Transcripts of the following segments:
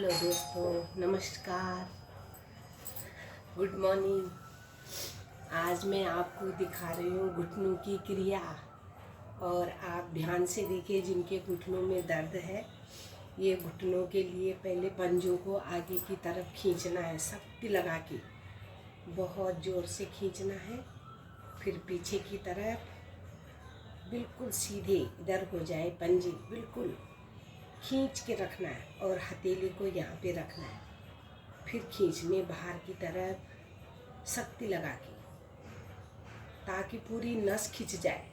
Hello दोस्तों, नमस्कार, good morning. आज मैं आपको दिखा रही हूँ घुटनों की क्रिया। और आप ध्यान से देखिए, जिनके घुटनों में दर्द है, ये घुटनों के लिए पहले पंजों को आगे की तरफ खींचना है, शक्ति लगा के बहुत ज़ोर से खींचना है। फिर पीछे की तरफ बिल्कुल सीधे इधर हो जाए, पंजे बिल्कुल खींच के रखना है और हथेली को यहाँ पे रखना है। फिर खींचने बाहर की तरफ शक्ति लगा के, ताकि पूरी नस खिंच जाए।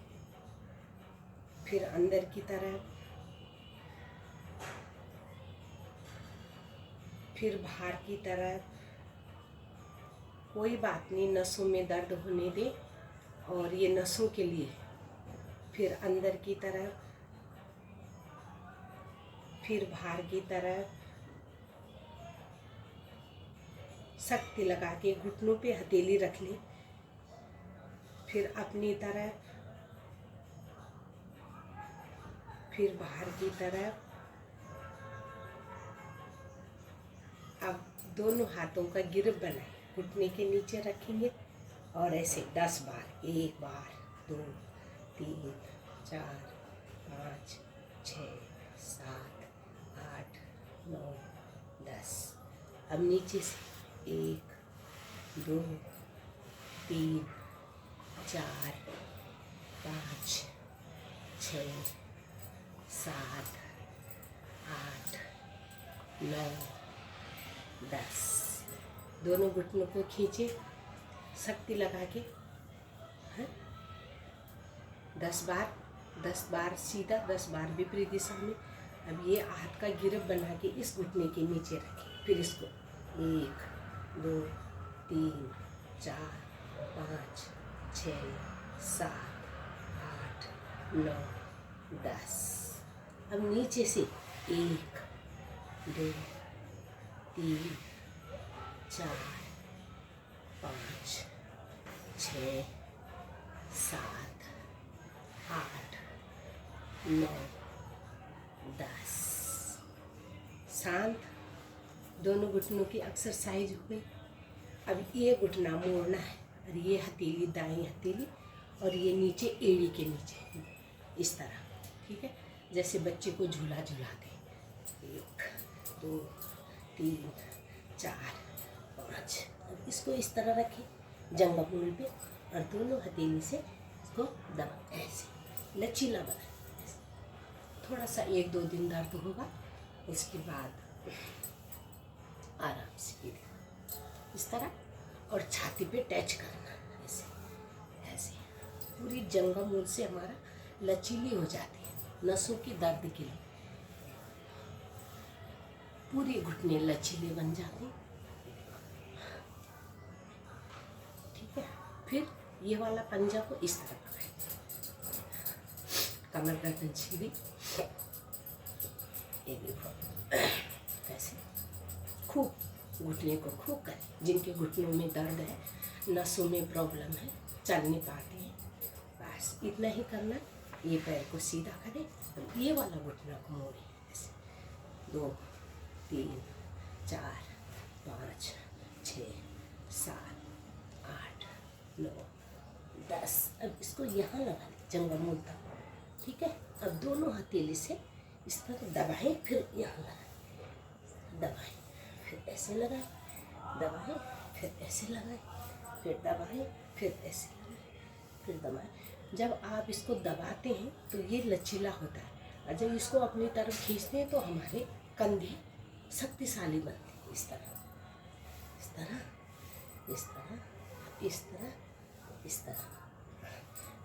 फिर अंदर की तरफ, फिर बाहर की तरफ। कोई बात नहीं, नसों में दर्द होने दे, और ये नसों के लिए। फिर अंदर की तरफ, फिर बाहर की तरफ शक्ति लगा के घुटनों पे हथेली रख ले। फिर अपनी तरफ, फिर बाहर की तरफ। अब दोनों हाथों का गिरफ्त बनाए, घुटने के नीचे रखेंगे और ऐसे 10 बार। 1 बार, 2, 3, 4, 5, 6, 7, 8, 9, 10। अब नीचे से 1, 2, 3, 4, 5, 6, 7, 8, 9, 10। दोनों घुटनों को खींचे शक्ति लगा के, है 10 बार। 10 बार सीधा, 10 बार विपरीत दिशा में। अब ये हाथ का गिरफ्त बना के इस घुटने के नीचे रखें। फिर इसको 1, 2, 3, 4, 5, 6, 7, 8, 9, 10। अब नीचे से 1, 2, 3, 4, 5, 6, 7, 8, 9, 10। शांत। दोनों घुटनों की एक्सरसाइज हो गई। अब ये घुटना मोड़ना है, और ये हथेली, दाएं हथेली, और ये नीचे एड़ी के नीचे, इस तरह। ठीक है, जैसे बच्चे को झूला झूलाते। 1, 2, 3, 4, 5। अब इसको इस तरह रखें जंघा मूल पे, और दोनों हथेली से इसको दबा, ऐसे लचीला बनाए। थोड़ा सा 1-2 दिन दर्द होगा, उसके बाद आराम से गिरे इस तरह। और छाती पे टच करना, ऐसे ऐसे। पूरी जंघा मूल से हमारा लचीली हो जाती है नसों की दर्द के लिए। पूरी घुटने लचीले बन जाते हैं। ठीक है, फिर ये वाला पंजा को इस तरह पकड़ें, कमर गर्दन सीधी, ऐसे खूब घुटने को खूब करें। जिनके घुटनों में दर्द है, नसों में प्रॉब्लम है, चल नहीं पाते हैं, बस इतना ही करना। ये पैर को सीधा करें और ये वाला घुटना को मोड़ें, ऐसे 2, 3, 4, 5, 6, 7, 8, 9, 10। अब इसको यहाँ लगा लें, जंघा मूल तक। ठीक है, अब दोनों हथेली से इस तरह दबाएं, फिर यहाँ लगाएं, दबाएं, फिर ऐसे लगाएं, दबाएं, फिर ऐसे लगाएं, फिर दबाएं, फिर ऐसे लगाएं, फिर दबाएं। जब आप इसको दबाते हैं तो ये लचीला होता है, और जब इसको अपनी तरफ खींचते हैं तो हमारे कंधे शक्तिशाली बनते हैं। इस तरह, इस तरह, इस तरह, इस तरह, इस तरह।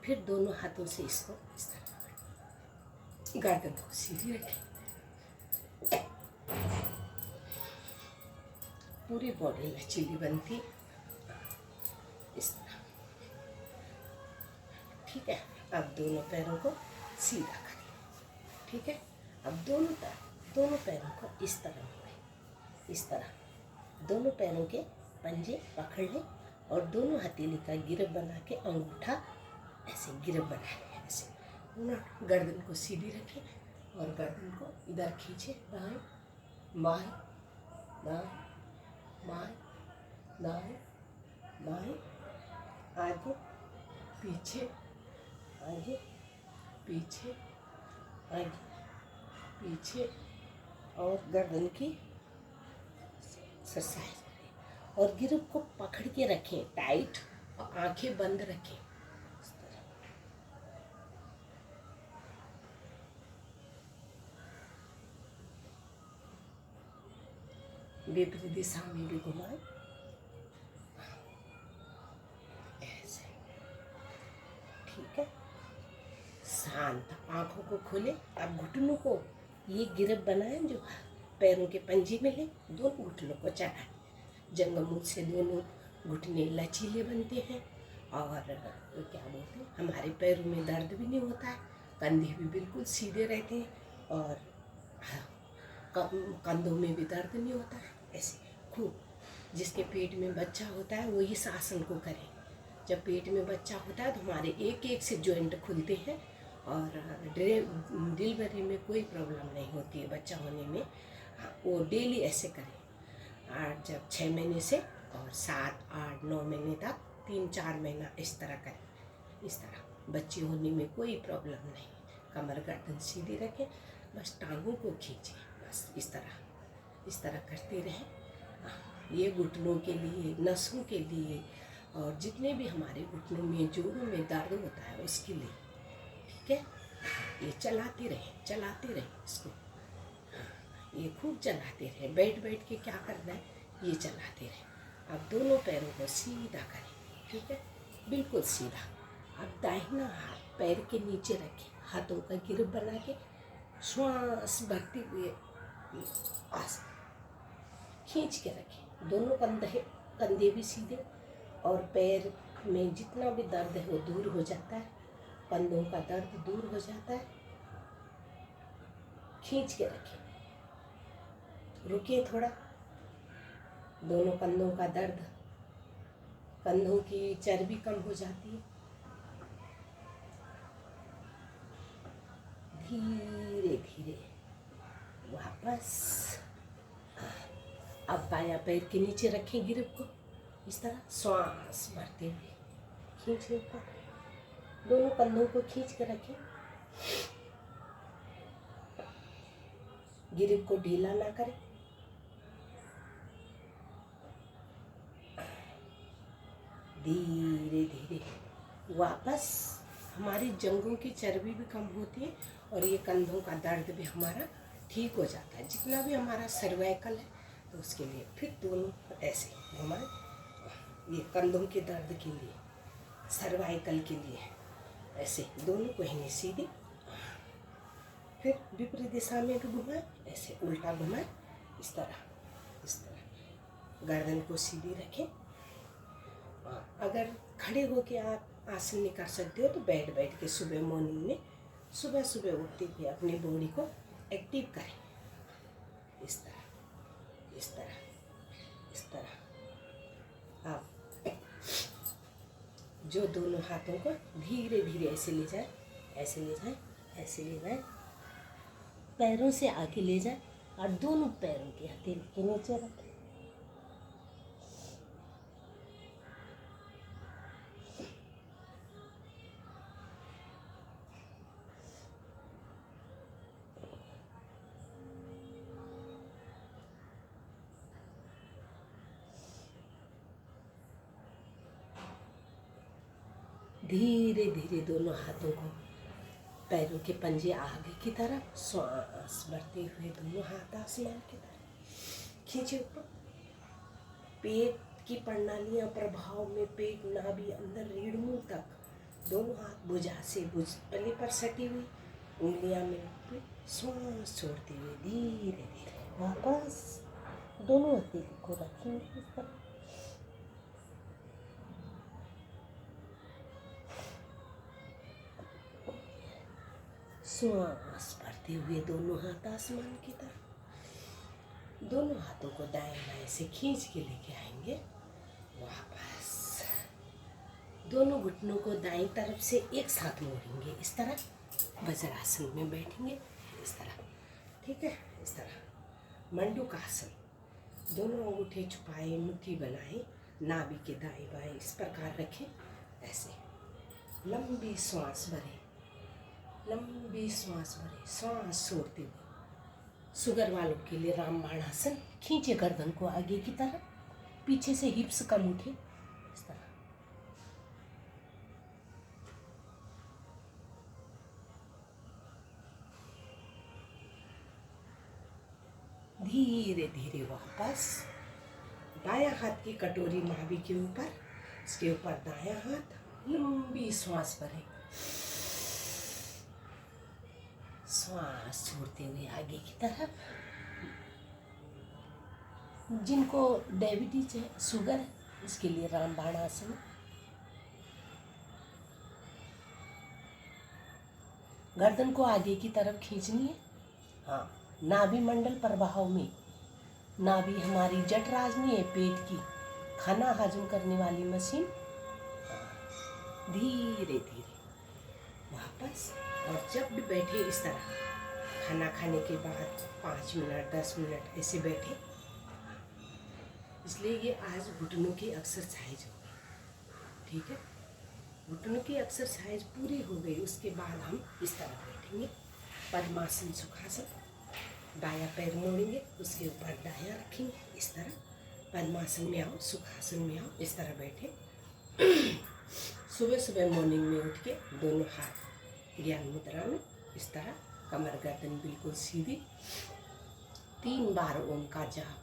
फिर दोनों हाथों से इसको इस तरह, गर्दन को सीधी रखें। पूरी बॉडी लचीली बनती इस तरह। ठीक है, अब दोनों पैरों को सीधा करें। ठीक है, अब दोनों पैरों को इस तरह मोड़ें, इस तरह। दोनों पैरों के पंजे पकड़ लें और दोनों हथेली का गिरफ्त बना के अंगूठा ऐसे गिरफ्त बना लें, ऐसे। गर्दन को सीधी रखें और गर्दन को इधर खींचे, दाएं बाएं दाएं बाएं दाएं बाएं, आगे पीछे आगे पीछे आगे पीछे, और गर्दन की एक्सरसाइज करें। और गिरफ्त को पकड़ के रखें टाइट और आंखें बंद रखें। विपरीत दिशा में भी घुमाएं, ऐसे। ठीक है, शांत। आंखों को खोले। अब घुटनों को ये गिरफ्त बनाएं जो पैरों के पंजे में ले, दोनों घुटनों को चढ़ाएं। जंगमूल से दोनों घुटने लचीले बनते हैं और क्या बोलते हैं, हमारे पैरों में दर्द भी नहीं होता है, कंधे भी बिल्कुल सीधे रहते हैं और कंधों में भी दर्द नहीं होता है। ऐसे खूब। जिसके पेट में बच्चा होता है वो इस आसन को करे। जब पेट में बच्चा होता है तो हमारे एक एक से जॉइंट खुलते हैं और डिलीवरी में कोई प्रॉब्लम नहीं होती है बच्चा होने में। वो डेली ऐसे करें। और जब 6 महीने से और 7, 8, 9 महीने तक 3-4 महीना इस तरह करें। इस तरह बच्चे होने में कोई प्रॉब्लम नहीं। कमर गर्दन सीधी रखें, बस टांगों को खींचें, बस इस तरह करते रहें। ये घुटनों के लिए, नसों के लिए और जितने भी हमारे घुटनों में जोड़ों में दर्द होता है उसके लिए। ठीक है, ये चलाते रहें इसको। ये खूब चलाते रहें। बैठ के क्या करना है, ये चलाते रहें। अब दोनों पैरों को सीधा करें। ठीक है, बिल्कुल सीधा। अब दाहिना हाथ पैर के नीचे रखें, हाथों का गिरफ्त बना के श्वास भरते हुए आसन खींच के रखें। दोनों कंधे भी सीधे और पैर में जितना भी दर्द है वो दूर हो जाता है। कंधों का दर्द दूर हो जाता है। खींच के रखें। रुकिए थोड़ा। दोनों कंधों का दर्द, कंधों की चर्बी कम हो जाती है। धीरे धीरे वापस। अब बायां पैर के नीचे रखें गिरफ्त को, इस तरह श्वास भरते हुए खींचे ऊपर। दोनों कंधों को खींच के रखें। गिरफ्त को ढीला ना करें। धीरे धीरे वापस। हमारी जंघों की चर्बी भी कम होती है और ये कंधों का दर्द भी हमारा ठीक हो जाता है। जितना भी हमारा सर्वाइकल है तो उसके लिए फिर दोनों ऐसे घुमाएं। ये कंधों के दर्द के लिए, सर्वाइकल के लिए ऐसे दोनों को ही सीधे। फिर विपरीत दिशा में भी घुमाएं, ऐसे उल्टा घुमाएं, इस तरह। गर्दन को सीधी रखें। अगर खड़े होके आप आसन नहीं कर सकते हो तो बैठ के सुबह मॉर्निंग में सुबह उठते हुए अपनी बॉडी को एक्टिव करें। इस तरह आप जो दोनों हाथों को धीरे धीरे ऐसे ले जाए, पैरों से आगे ले जाए और दोनों पैरों के हथेली के नीचे रखें। धीरे धीरे दोनों हाथों को पैरों के पंजे आगे की तरफ, श्वास भरते हुए दोनों हाथ आसमान की तरफ खींचे ऊपर। पेट की प्रणालियां प्रभाव में पेट, नाभि, अंदर रीढ़ मूल तक दोनों हाथ भुजा से पहले पर सटी हुई, उंगलियां में श्वास छोड़ते हुए धीरे धीरे वापस दोनों हथेली को रखेंगे इस तरह। श्वास भरते हुए दोनों हाथ आसमान की तरफ। दोनों हाथों को दाएं बाएं से खींच के लेके आएंगे वापस। दोनों घुटनों को दाईं तरफ से एक साथ मोड़ेंगे, इस तरह वज्रासन में बैठेंगे, इस तरह। ठीक है, इस तरह मंडूक आसन। दोनों अंगूठे छुपाए, मुट्ठी बनाए, नाभि के दाएं बाएं इस प्रकार रखें। ऐसे लंबी श्वास भरें, लंबी श्वास भरें, श्वास छोड़ते हुए। शुगर वालों के लिए रामबाण आसन, खींचे गर्दन को आगे की तरफ, पीछे से हिप्स कम उठे, इस तरह। धीरे धीरे वापस दायां हाथ की कटोरी नाभि के ऊपर, इसके ऊपर दायां हाथ, लंबी श्वास भरें, श्वास छोड़ते हुए आगे की तरफ। जिनको डायबिटीज है, शुगर है, इसके लिए रामबाण आसन। गर्दन को आगे की तरफ खींचनी है। हाँ, नाभि मंडल प्रभाव में, नाभि हमारी जठराग्नि है, पेट की खाना हजम करने वाली मशीन। धीरे धीरे वापस। और जब भी बैठे इस तरह, खाना खाने के बाद 5 मिनट 10 मिनट ऐसे बैठे। इसलिए ये आज घुटनों की एक्सरसाइज हो गई, ठीक है। घुटनों की एक्सरसाइज पूरी हो गई, उसके बाद हम इस तरह बैठेंगे, पद्मासन सुखासन। दायां पैर मोड़ेंगे, उसके ऊपर दायां रखेंगे, इस तरह। पद्मासन में आओ, सुखासन में आओ, इस तरह बैठे। सुबह सुबह मॉर्निंग में उठ के दोनों हाथ ज्ञान मुद्रा में, इस तरह। कमर गर्दन बिल्कुल सीधी। 3 बार ओम का जाप।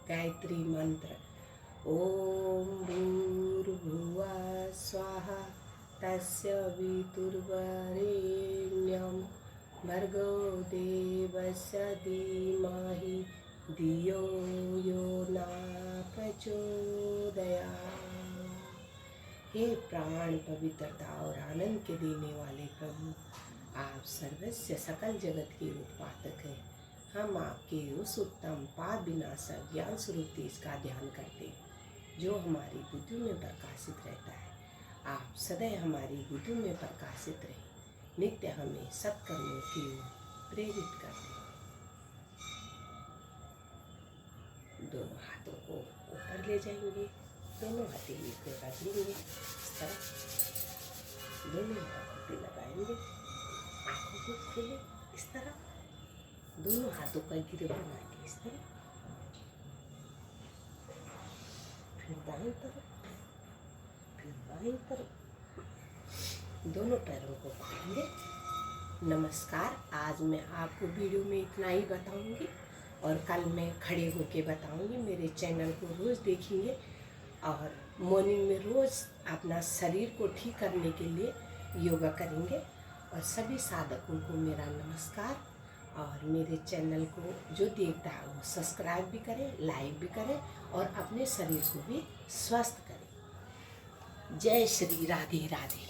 गायत्री मंत्र। ओम भूर्भुवः स्वाहा तस्य वितुर्वरेण्यं भर्गो देवस्य धीमहि धियो यो न प्रचोदयात्। हे प्राण पवित्रता और आनंद के देने वाले प्रभु, आप सर्वस्व सकल जगत के उत्पादक हैं। हम आपके उस उत्तम पाप विनाशक ज्ञान स्वरूप तेज का ध्यान करते हैं, जो हमारी बुद्धि में प्रकाशित रहता है। आप सदैव हमारी बुद्धि में प्रकाशित रहे, नित्य हमें सत्कर्मों की ओर प्रेरित करते हैं। दोनों हाथों को ऊपर ले जाएंगे, दोनों हथेली को रख लेंगे, इस तरह। दोनों आँखों पे लगाएंगे, आँखों को खोले, इस तरह। दोनों हाथों का गिरे बना के, इस तरह। फिर दाएं तरफ, फिर बाएं तरफ। दोनों पैरों को खोलेंगे। नमस्कार। आज मैं आपको वीडियो में इतना ही बताऊंगी, और कल मैं खड़े होके बताऊंगी। मेरे चैनल को रोज़ देखेंगे, और मॉर्निंग में रोज़ अपना शरीर को ठीक करने के लिए योगा करेंगे। और सभी साधकों को मेरा नमस्कार। और मेरे चैनल को जो देखता है वो सब्सक्राइब भी करें, लाइक भी करें, और अपने शरीर को भी स्वस्थ करें। जय श्री राधे राधे।